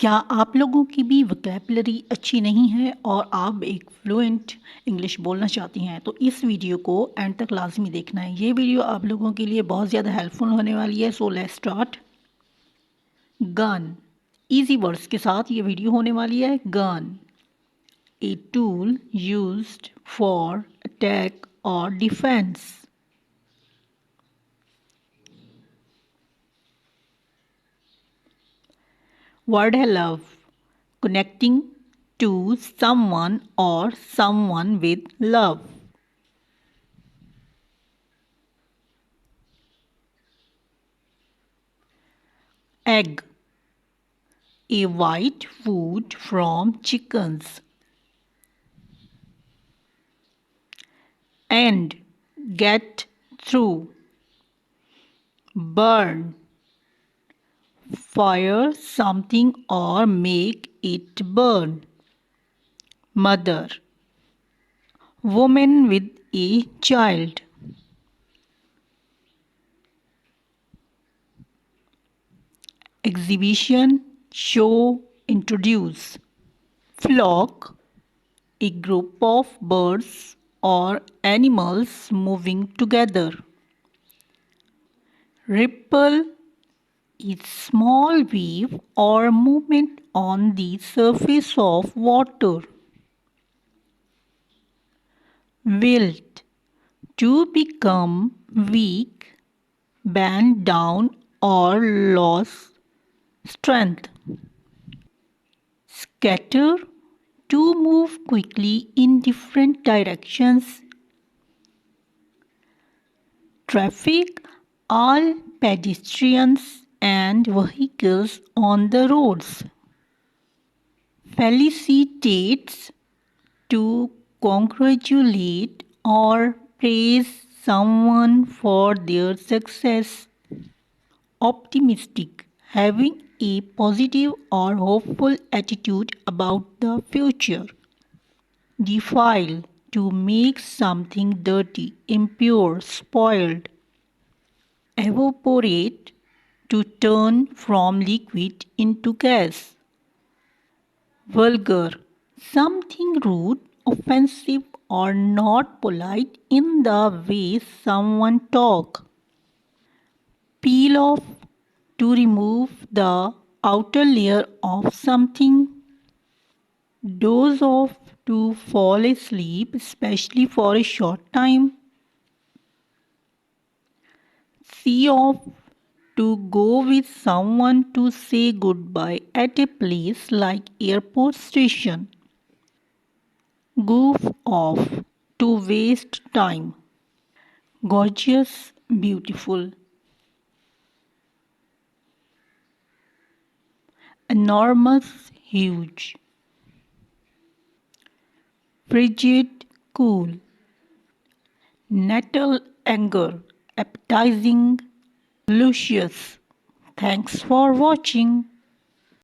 क्या आप लोगों की भी वोकैबुलरी अच्छी नहीं है और आप एक फ्लुएंट इंग्लिश बोलना चाहती हैं तो इस वीडियो को एंड तक लाजमी देखना है। ये वीडियो आप लोगों के लिए बहुत ज़्यादा हेल्पफुल होने वाली है। So let's start. Gun, easy words के साथ ये वीडियो होने वाली है। Gun, a tool used for attack और डिफेंस। Word है love, connecting to someone or someone with love. Egg, a white food from chickens. End, get through. Burn, fire something or make it burn. Mother, woman with a child. Exhibition, show, introduce. Flock, a group of birds or animals moving together. Ripple, a small wave or movement on the surface of water. Wilt, to become weak, bend down or lose strength. Scatter, to move quickly in different directions. Traffic, all pedestrians and vehicles on the roads. Felicitates, to congratulate or praise someone for their success. Optimistic, having a positive or hopeful attitude about the future. Defile, to make something dirty, impure, spoiled. Evaporate, to turn from liquid into gas. Vulgar, something rude, offensive, or not polite in the way someone talk. Peel off, to remove the outer layer of something. Doze off, to fall asleep, especially for a short time. See off, to go with someone to say goodbye at a place like airport station. Goof off, to waste time. Gorgeous, beautiful. Enormous, huge. Frigid, cool. Nettle, anger. Appetizing, luscious. Thanks for watching.